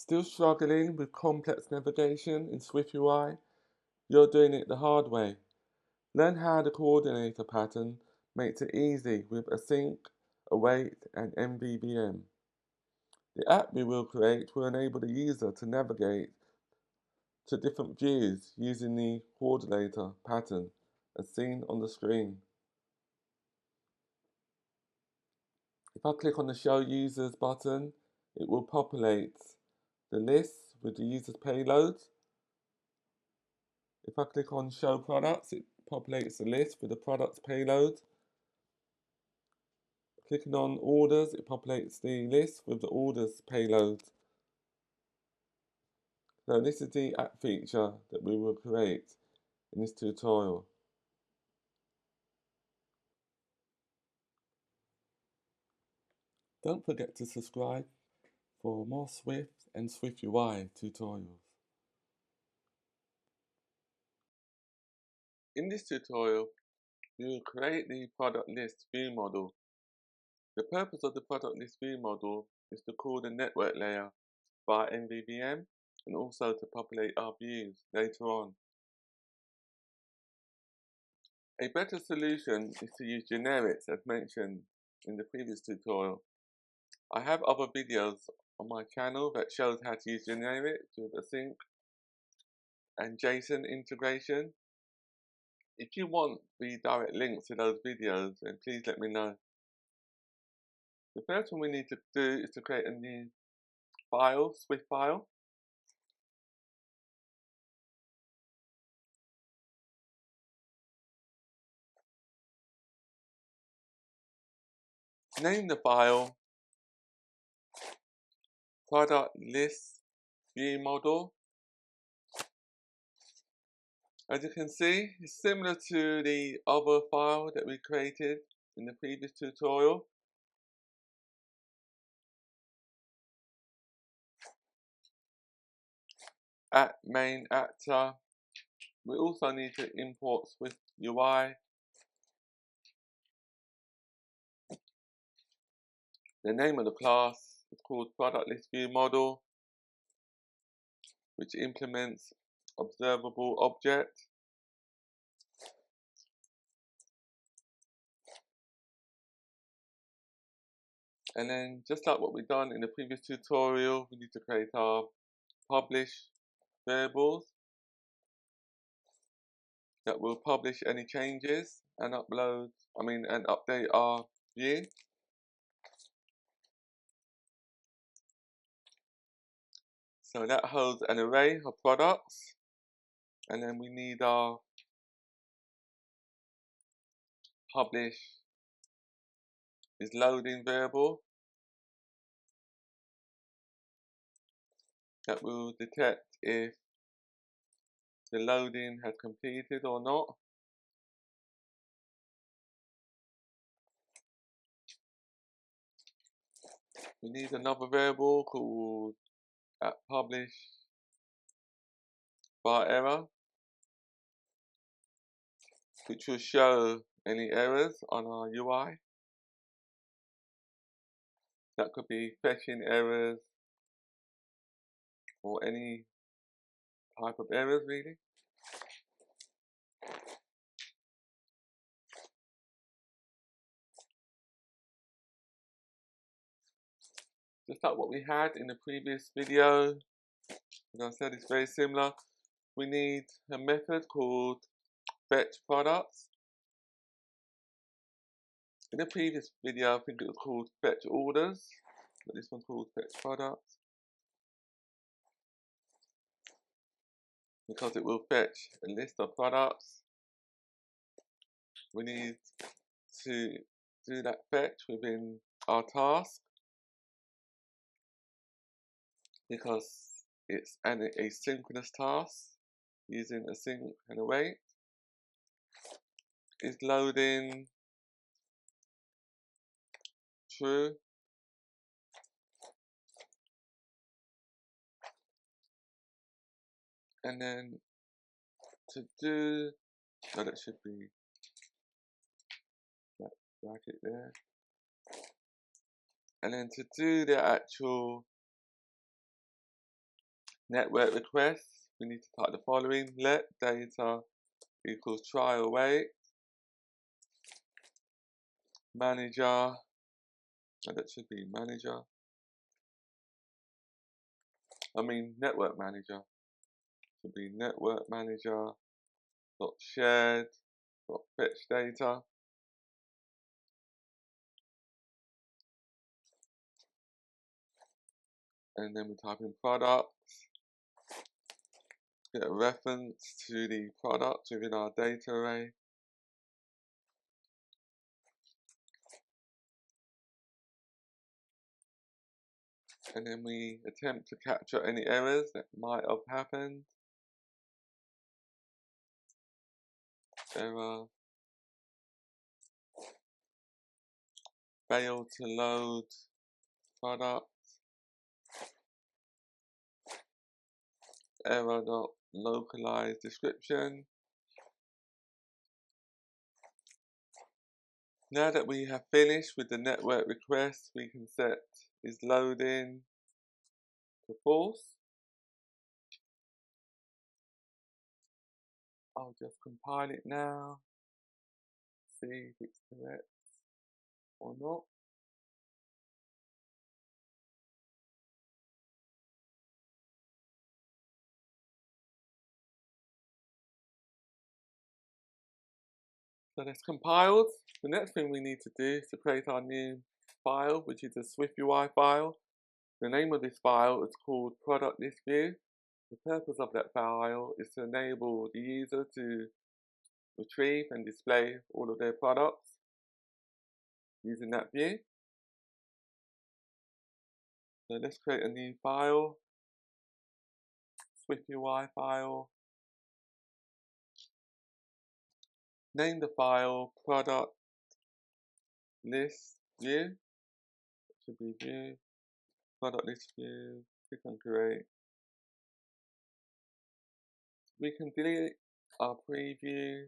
Still struggling with complex navigation in SwiftUI? You're doing it the hard way. Learn how the coordinator pattern makes it easy with Async, Await, and MVVM. The app we will create will enable the user to navigate to different views using the coordinator pattern as seen on the screen. If I click on the Show Users button, it will populate the list with the user's payload. If I click on Show Products, it populates the list with the product's payload. Clicking on Orders, it populates the list with the orders payload. So this is the app feature that we will create in this tutorial. Don't forget to subscribe for more Swift and SwiftUI tutorials. In this tutorial, we will create the product list view model. The purpose of the product list view model is to call the network layer via MVVM and also to populate our views later on. A better solution is to use generics as mentioned in the previous tutorial. I have other videos on my channel that shows how to use generics with Async and JSON integration. If you want the direct links to those videos, then please let me know. The first one we need to do is to create a new file, Swift file. Name the file product list view model. As you can see, it's similar to the other file that we created in the previous tutorial. At main actor, we also need to import SwiftUI. The name of the class is called product list view model, which implements observable object. And then, just like what we've done in the previous tutorial, we need to create our publish variables that will publish any changes and update our view. So that holds an array of products, and then we need our publish is loading variable that will detect if the loading has completed or not. We need another variable called @publish bar error, which will show any errors on our UI. That could be fetching errors or any type of errors really. Just like what we had in the previous video, as I said, it's very similar. We need a method called fetch products. In the previous video, I think it was called fetch orders, but this one's called fetch products because it will fetch a list of products. We need to do that fetch within our task because it's an asynchronous task using async and await. Is loading true? And then to do, no, that should be that bracket there. And then to do the actual network requests, we need to type the following: let data equals trial weight manager, and that should be manager, network manager, should be network manager dot shared dot fetch data, and then we type in product, get a reference to the product within our data array, and then we attempt to capture any errors that might have happened. Error, failed to load product, error dot localized description. Now that we have finished with the network request, we can set is loading to false. I'll just compile it now, see if it's correct or not. So that's compiled. The next thing we need to do is to create our new file, which is a SwiftUI file. The name of this file is called product list view. The purpose of that file is to enable the user to retrieve and display all of their products using that view. So let's create a new file, SwiftUI file. Name the file product list view. It should be view, product list view, click on create. We can delete our preview,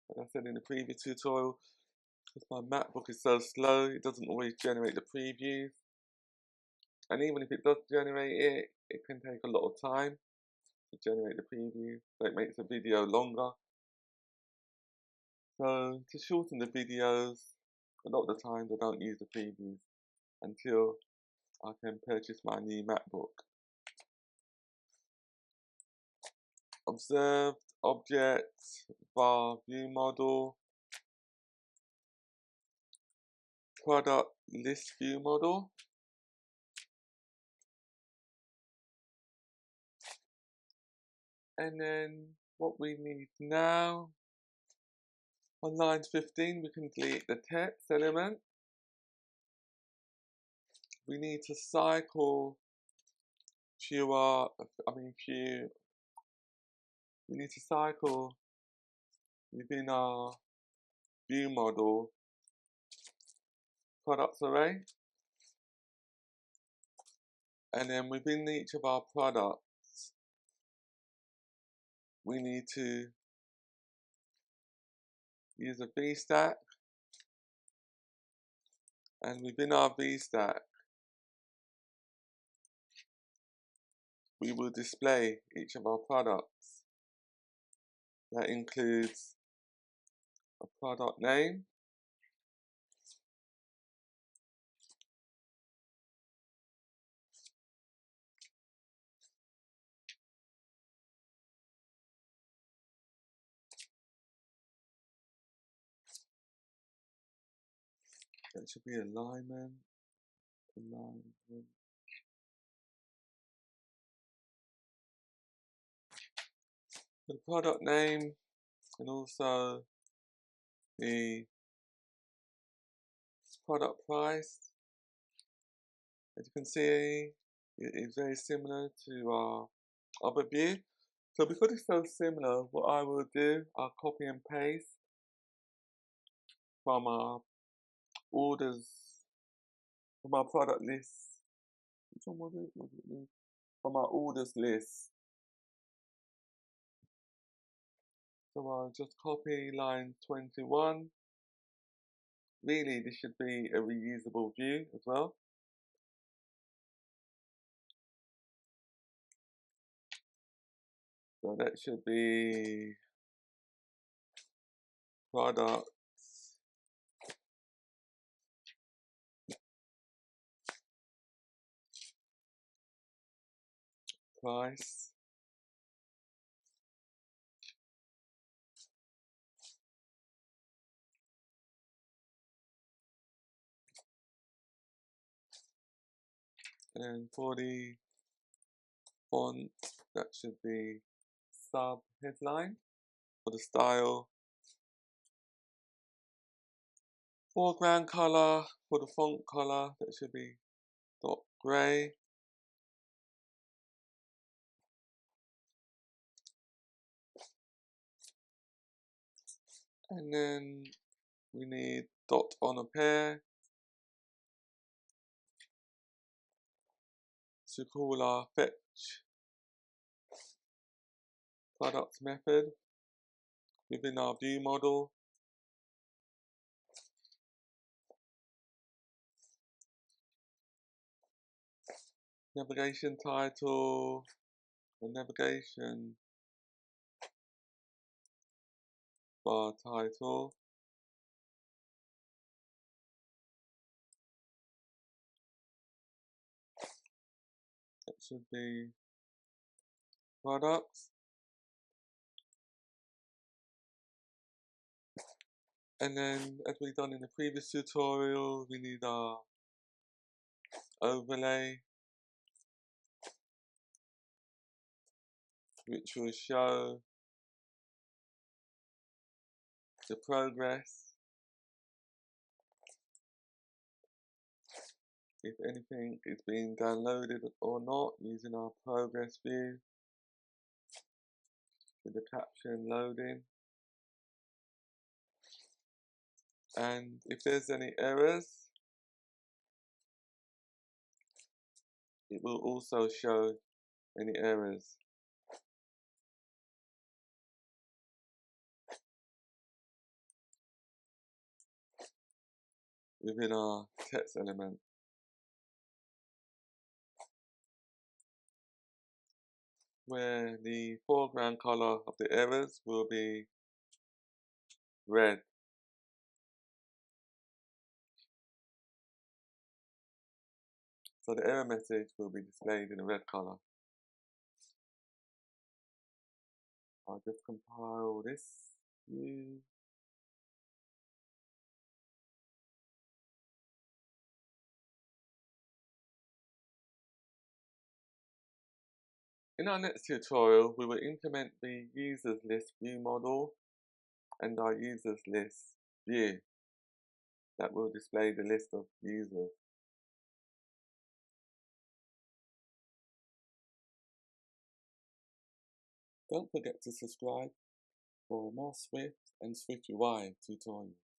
as I said in the previous tutorial, because my MacBook is so slow, it doesn't always generate the previews. And even if it does generate it, it can take a lot of time to generate the preview, so it makes the video longer. So to shorten the videos, a lot of the times I don't use the previews until I can purchase my new MacBook. Observed object var view model product list view model. And then what we need now, on line 15 we can delete the text element. We need to cycle we need to cycle within our view model products array, and then within each of our products we need to use a VStack, and within our VStack we will display each of our products. That includes a product name, that should be alignment. The product name, and also the product price. As you can see, it is very similar to our other view. So because it's so similar, what I will do, I'll copy and paste from our orders, from our product list. Which one was it? From our orders list. So I'll just copy line 21. Really, this should be a reusable view as well. So that should be product price and for the font that should be sub headline. For the style, foreground color, for the font color that should be dot gray. And then we need dot on a pair to call our fetch product method within our view model. Navigation title, the navigation bar title. That should be products. And then, as we've done in the previous tutorial, we need our overlay, which will show the progress, if anything is being downloaded or not, using our progress view with the caption loading. And if there's any errors, it will also show any errors within our text element, where the foreground color of the errors will be red. So the error message will be displayed in a red color. I'll just compile this view. In our next tutorial, we will implement the users list view model and our users list view that will display the list of users. Don't forget to subscribe for more Swift and SwiftUI tutorials.